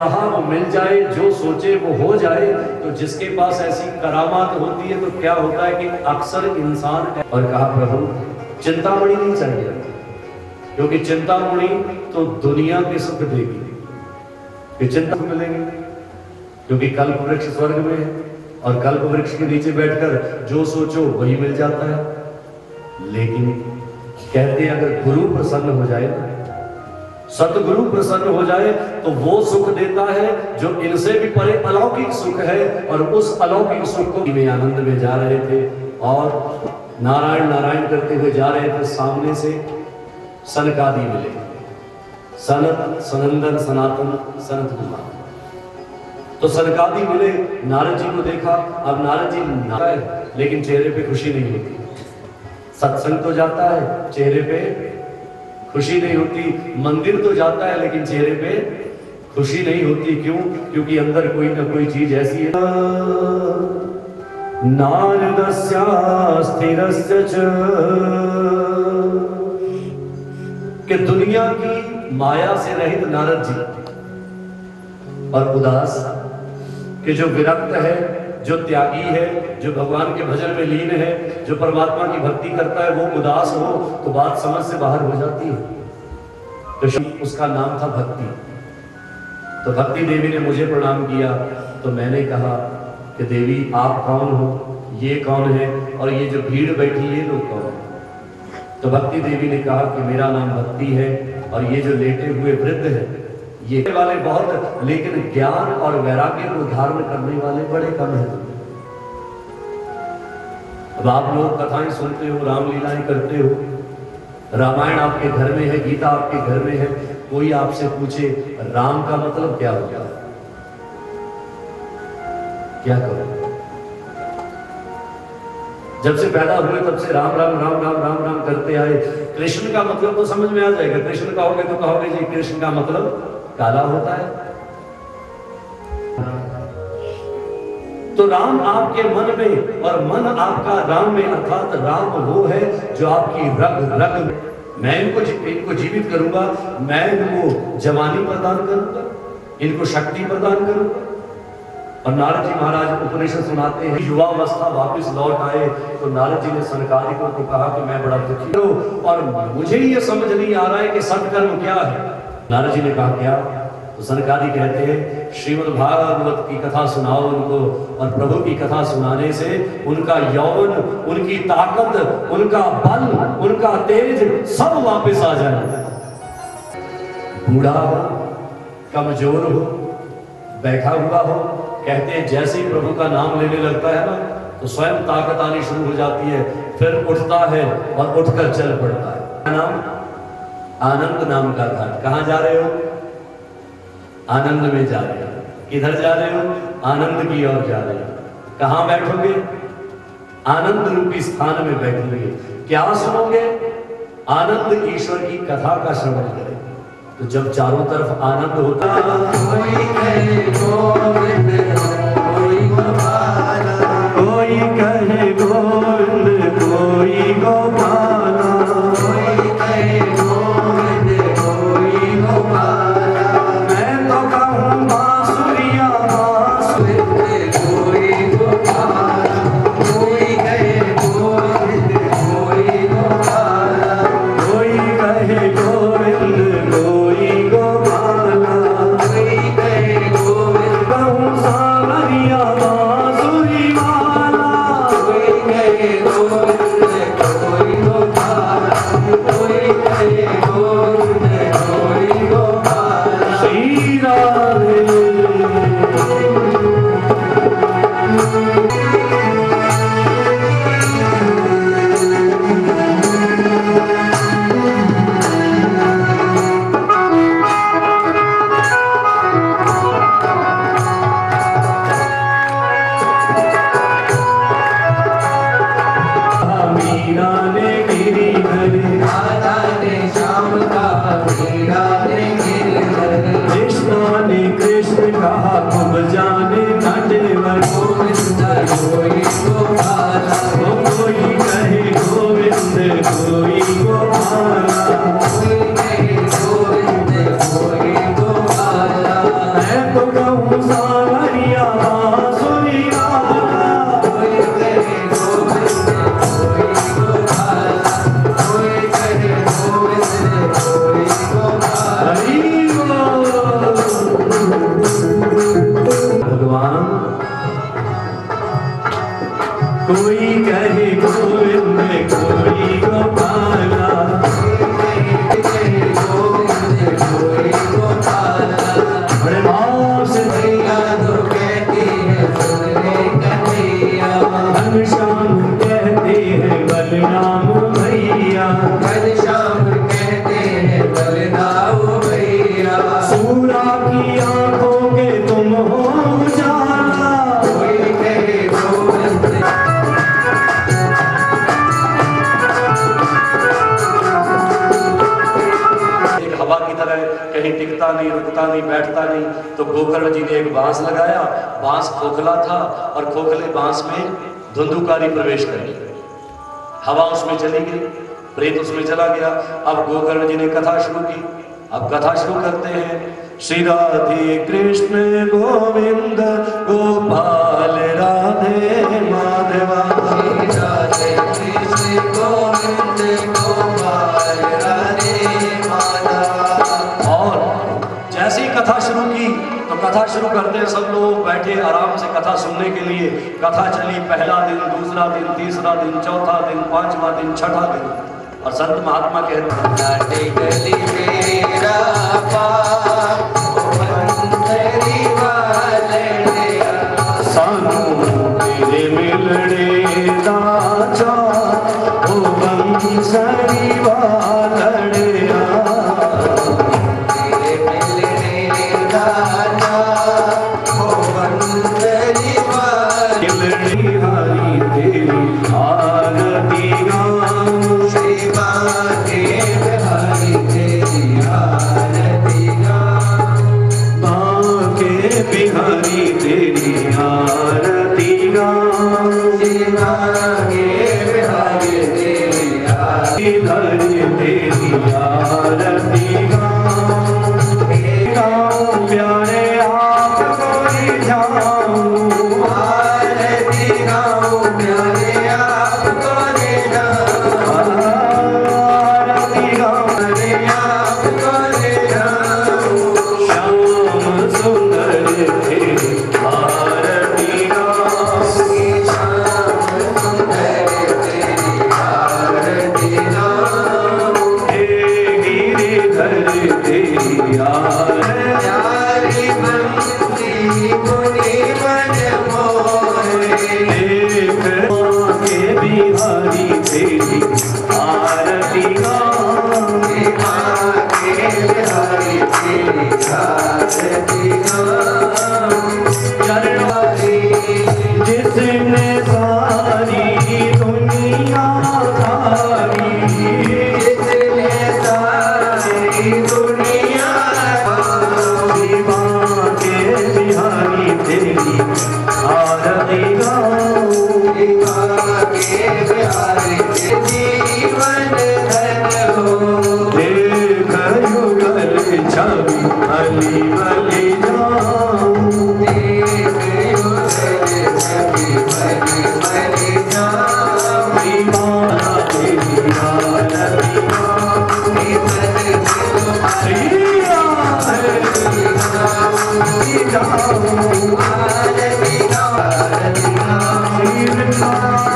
कहा वो मिल जाए, जो सोचे वो हो जाए। तो जिसके पास ऐसी करामात होती है तो क्या होता है कि अक्सर इंसान, और कहा प्रभु चिंतामणि नहीं चाहिए, क्योंकि चिंतामणि तो दुनिया के सुख देगी, कि चिंता मिलेंगे, क्योंकि कल्प वृक्ष स्वर्ग में है और कल्प वृक्ष के नीचे बैठकर जो सोचो वही मिल जाता है। लेकिन कहते हैं अगर गुरु प्रसन्न हो जाए, सतगुरु प्रसन्न हो जाए, तो वो सुख देता है जो इनसे भी परे अलौकिक सुख है। और उस अलौकिक सुख को में आनंद में जा रहे थे और नारायण नारायण करते हुए जा रहे थे, सामने से सनकादि मिले, सनत सनंदन सनातन सनत कुमार। तो सनकादि मिले, नारद जी को देखा। अब नारद जी नारायण, लेकिन चेहरे पे खुशी नहीं होती। सत्संग तो जाता है, चेहरे पे खुशी नहीं होती। मंदिर तो जाता है, लेकिन चेहरे पे खुशी नहीं होती। क्यों? क्योंकि अंदर कोई ना कोई चीज ऐसी है। नारदस्या स्थिरस्य च, कि दुनिया की माया से रहित नारद जी और उदास, कि जो विरक्त है, जो त्यागी है, जो भगवान के भजन में लीन है, जो परमात्मा की भक्ति करता है, वो उदास हो तो बात समझ से बाहर हो जाती है। तो उसका नाम था भक्ति। तो भक्ति देवी ने मुझे प्रणाम किया, तो मैंने कहा कि देवी आप कौन हो, ये कौन है, और ये जो भीड़ बैठी ये लोग कौन है? तो भक्ति देवी ने कहा कि मेरा नाम भक्ति है, और ये जो लेटे हुए वृद्ध है ये वाले बहुत, लेकिन ज्ञान और वैराग्य को धारण करने वाले बड़े कम हैं। अब आप लोग कथाएं सुनते हो, रामलीलाएं करते हो, रामायण आपके घर में है, गीता आपके घर में है। कोई आपसे पूछे राम का मतलब क्या हो गया, क्या करो? जब से पैदा हुए तब से राम राम राम राम राम राम करते आए। कृष्ण का मतलब तो समझ में आ जाएगा, कृष्ण कहोगे तो कहोगे जी कृष्ण का मतलब काला होता है। तो राम आपके मन में और मन आपका राम में, अर्थात राम वो है जो आपकी रग रग में। मैं इनको जीवित करूंगा, मैं इनको जवानी प्रदान करूंगा, इनको शक्ति प्रदान करूंगा। और नारद जी महाराज उपनिषद सुनाते हैं, युवावस्था वापस लौट आए तो नारद जी ने सनकादिकों को कहा कि मैं बड़ा दुखी हूं और मुझे ये समझ नहीं आ रहा है कि सत्कर्म क्या है। नारद जी ने कहा क्या? तो सनकादि कहते हैं श्रीमद् भागवत की कथा सुनाओ उनको, और प्रभु की कथा सुनाने से उनका यौवन, उनकी ताकत, उनका बल, उनका तेज सब वापस आ जाए। बूढ़ा हो, कमजोर हो, बैठा हुआ हो, कहते हैं जैसे ही प्रभु का नाम लेने लगता है ना तो स्वयं ताकत आनी शुरू हो जाती है, फिर उठता है और उठकर चल पड़ता है। नाम आनंद नाम का घाट। कहां जा रहे हो? आनंद में जा रहे हो। किधर जा रहे हो? आनंद की ओर जा रहे हो। कहां बैठोगे? आनंद रूपी स्थान में बैठोगे। क्या सुनोगे? आनंद ईश्वर की कथा का श्रवण करें। तो जब चारों तरफ आनंद होता है, कोई कहे गोविंद कोई गोपाला, कोई कहे गोविंद कोई गोपाला, कोई कहे गोविंद कोई गोपाला, मैं तो कहूँ बांसुरिया बांसुरी कोई गोपाला, कोई कहे गोविंद कोई गोपाला, कोई कहे गोविंद कोई गोपाला, कोई कहे गोविंद कहूँ सावरिया बांसुरी वाला, कोई कहे गोविंद कोई गोपाला, कोई कहे गोविंद कोई गोपाला। श्री राधे कृष्ण कहा खूब जाने नटेवर गोविंद कोई गोपाला, कोई कहे गोविंद कोई गोपाला, कोई कहे गोविंद कोई गोपाला, मैं तो कहूँ सावरिया बांसुरिया वाला, कोई कहे गोविंद कोई गोपाला, कोई कहे गोविंद कोई गोपाला। हरि भगवान कोई कहे गोविंद कोई गोपाला, कोई कहे गोविंद कोई गोपाला। बड़े भाव से मैया तो कहती है सुनने कन्हैया, घनश्याम कहते हैं बलराम भैया, घनश्याम कहते हैं बलराम भैया। सूरा की आंखों के तुम हो उजाला, कोई कहे गोविंद एक हवा की तरह कहीं टिकता नहीं, रुकता नहीं, बैठता नहीं। तो गोकर्ण जी ने एक बांस लगाया, बांस खोखला था और खोखले बांस में धुंधुकारी प्रवेश कर गई, हवा उसमें चली गई, प्रेत उसमें चला गया। अब गोकर्ण जी ने कथा शुरू की। अब कथा शुरू करते हैं। श्री राधे कृष्ण गोविंद गोपाल राधे माधवा, राधे कृष्ण गोविंद गोपाल राधे माधवा। और जैसे ही कथा शुरू की तो कथा शुरू करते हैं, सब लोग बैठे आराम से कथा सुनने के लिए। कथा चली, पहला दिन, दूसरा दिन, तीसरा दिन, चौथा दिन, पांचवा दिन, छठा दिन। और संत महात्मा कहते हैं लाटे गली मेरा पाप बंदरी वाले सानू तेरे मिलड़े दाचा ओ बंसरी वालड़िया, तेरे मिलने दादा ओ बंदरी वाले। मिलड़ी हरी तेरी आरती गाऊं, श्री बाके बिहारी तेरी आरती गाऊं, बाके बिहारी तेरी आरती गाऊं, श्री बाके बिहारी तेरी आरती धरी तेरी आरती गाऊं, गाऊं प्यारे आपको रिझाऊं, आरती गाऊं प्यारे आपको ले जाऊं, आरती गाऊं प्यारे आपको ले जाऊं, श्याम सुंदर तेरी आरती गाऊं, शाम सुंदर तेरी आरती गाऊं, हे गिरिधर तेरी आरती, प्यारी बंसी मुनि मन मोहे, देख के बिहारी तेरी आरती गाऊं, बाके बिहारी तेरी आरती गाऊं, चरणारी जिसने सारी दुनिया सारी, जिसने सारी दुनिया शिवा के बिहारी तेरी आरती गाऊं, बाके बिहारी जीवन धन हो, देख युगल छवि अली बलि जाऊं, देख युगल छवि बलि बलि जाऊं, दीवाना तेरी आरती गाऊं, श्री राधे आरती गाऊं, आरती गाऊं, आरती गाऊं, श्री राधे